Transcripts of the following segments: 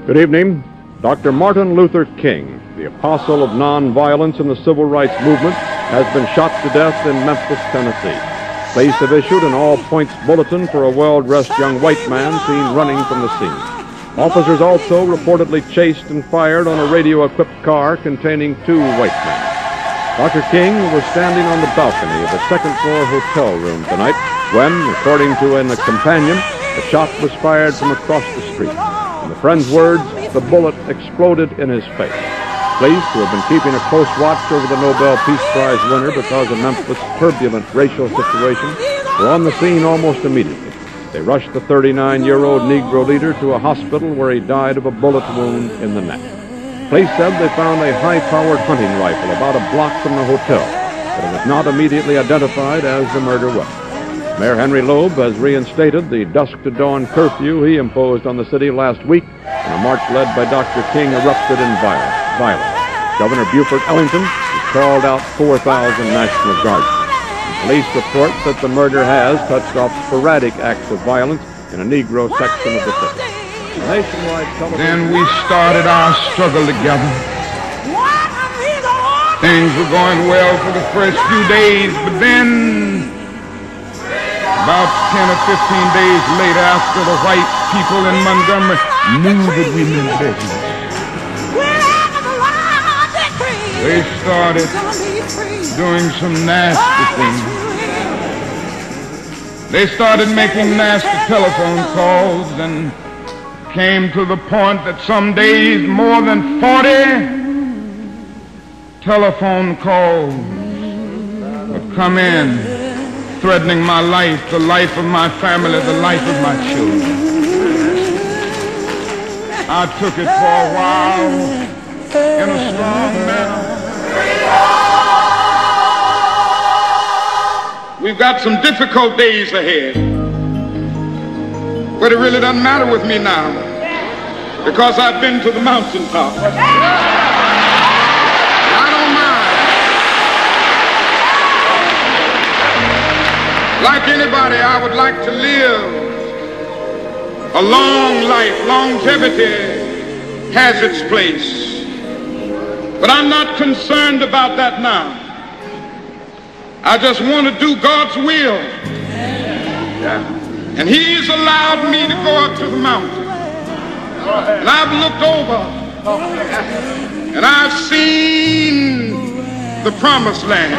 Good evening. Dr. Martin Luther King, the apostle of nonviolence in the civil rights movement, has been shot to death in Memphis, Tennessee. Police have issued an all-points bulletin for a well-dressed young white man seen running from the scene. Officers also reportedly chased and fired on a radio-equipped car containing 2 white men. Dr. King was standing on the balcony of a second-floor hotel room tonight when, according to a companion, the shot was fired from across the street. In the friend's words, the bullet exploded in his face. Police, who have been keeping a close watch over the Nobel Peace Prize winner because of Memphis' turbulent racial situation, were on the scene almost immediately. They rushed the 39-year-old Negro leader to a hospital where he died of a bullet wound in the neck. Police said they found a high-powered hunting rifle about a block from the hotel, but it was not immediately identified as the murder weapon. Mayor Henry Loeb has reinstated the dusk-to-dawn curfew he imposed on the city last week when a march led by Dr. King erupted in violence. Governor Buford Ellington has called out 4,000 National Guardsmen. Police report that the murder has touched off sporadic acts of violence in a Negro section of the city. Nationwide television. Then we started our struggle together. Things were going well for the first few days, but then about 10 or 15 days later, after the white people in Montgomery knew that we meant business, they started doing some nasty things. They started making nasty telephone calls and came to the point that some days more than 40 telephone calls would come in, threatening my life, the life of my family, the life of my children. I took it for a while in a strong manner. We've got some difficult days ahead, but it really doesn't matter with me now because I've been to the mountaintop. Like anybody, I would like to live a long life. Longevity has its place. But I'm not concerned about that now. I just want to do God's will. And He's allowed me to go up to the mountain. And I've looked over and I've seen the promised land.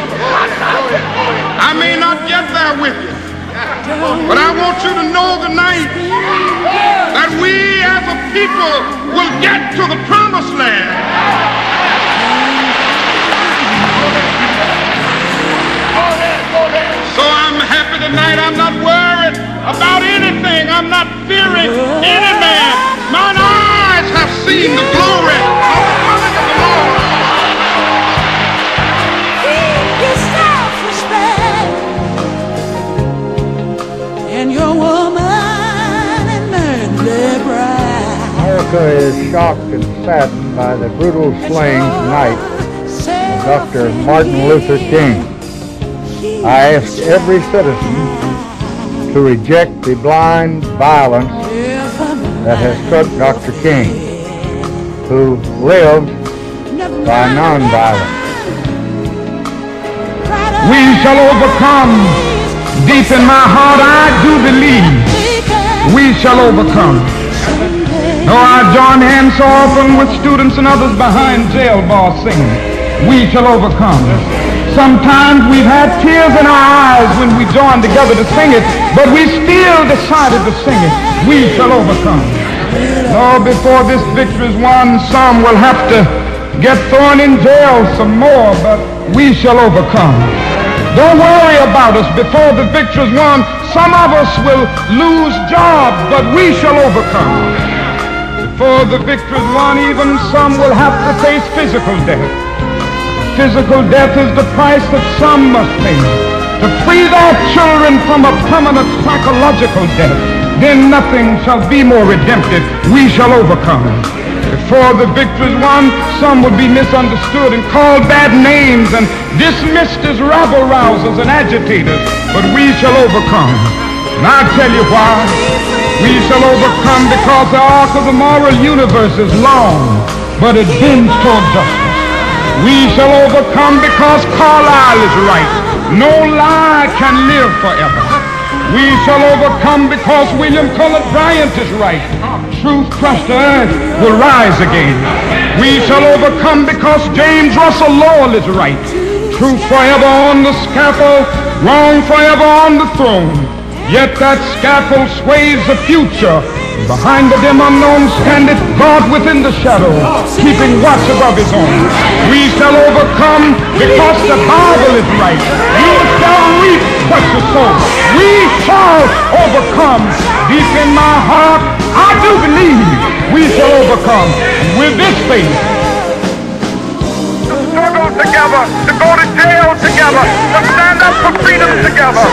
I may not get there with you, but I want you to know tonight that we as a people will get to the promised land. So I'm happy tonight. I'm not worried about anything. I'm not fearing any man. Mine eyes have seen the glory of the coming of the Lord. Your woman and manly bride. America is shocked and saddened by the brutal slaying tonight of Dr. Martin Luther King. I ask every citizen to reject the blind violence that has struck Dr. King, who lived by nonviolence. We shall overcome. Deep in my heart, I do believe we shall overcome. Though I join hands so often with students and others behind jail bars singing, we shall overcome. Sometimes we've had tears in our eyes when we joined together to sing it, but we still decided to sing it. We shall overcome. Lord, before this victory is won, some will have to get thrown in jail some more, but we shall overcome. Don't worry about us. Before the victory is won, some of us will lose jobs, but we shall overcome. Before the victory is won, even some will have to face physical death. Physical death is the price that some must pay to free their children from a permanent psychological death. Then nothing shall be more redemptive. We shall overcome. Before the victory is won, some would be misunderstood and called bad names and dismissed as rabble-rousers and agitators, but we shall overcome. And I'll tell you why. We shall overcome because the arc of the moral universe is long, but it bends toward justice. We shall overcome because Carlyle is right. No lie can live forever. We shall overcome because William Cullen Bryant is right. Truth crushed to earth will rise again. We shall overcome because James Russell Lowell is right. Truth forever on the scaffold, wrong forever on the throne. Yet that scaffold sways the future. Behind the dim unknown standeth God within the shadow, keeping watch above his own. We shall overcome because the Bible is right. You shall reap what you sow. We shall overcome. Deep in my heart, I do believe we shall overcome. With this faith, to struggle together, to go to jail together, to stand up for freedom together,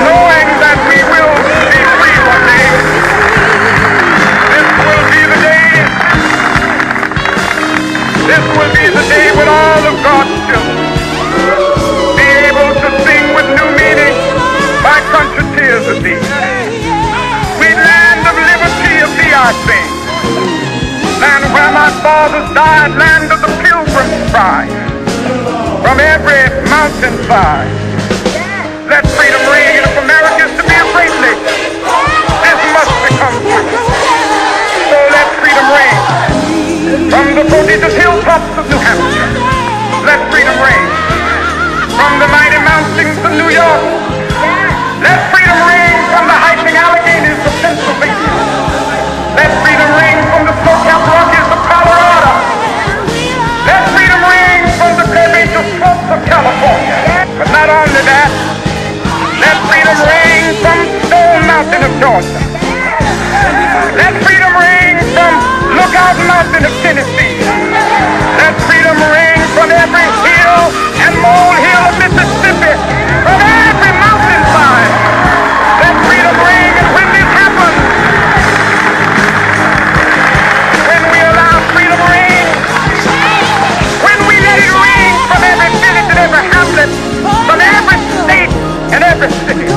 knowing that we will be free one day. This will be the day when all of God's children be able to sing with new meaning, "My country, tears of thee." Sweet land of liberty of thee I sing. Land where my fathers died, land of the pilgrim's pride. From every mountainside, let freedom ring, and if America is to be a great nation, this must become true. So let freedom ring. From the prodigious hilltops of New Hampshire, let freedom ring. From the mighty mountains of New York, let freedom ring. From the hiking Alleghenies of Pennsylvania, let freedom ring. From the snow-capped Rockies of Colorado, let freedom ring. From the curvaceous slopes of California. But not only that, let freedom ring from Stone Mountain of Georgia. Let freedom ring from Lookout Mountain of Tennessee. Let freedom ring from every hill and molehill of Mississippi, from every mountainside. Let freedom ring, and when this happens, when we allow freedom ring, when we let it ring from every village and every hamlet, from every state and every city,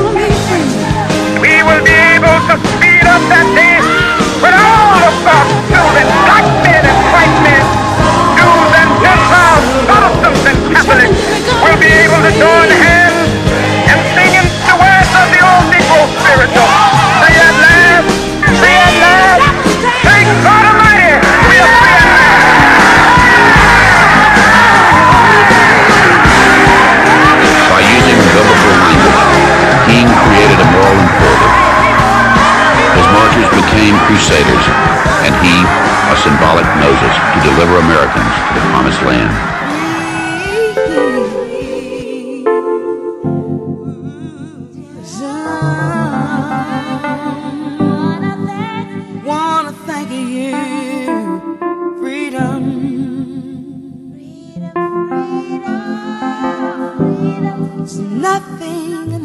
we will be able to speed up that day when all of God's children, black men and white men, Jews and Gentiles, Protestants and Catholics, will be able to join hands and sing in the words of the old Negro spiritual. Free at last, free at last. Thank God Almighty, we are free at last. By using biblical language, the King created a moral imperative. His marchers became crusaders, and he, a symbolic Moses, to deliver Americans to the promised land. Wanna thank you, freedom. Freedom, freedom, freedom. It's nothing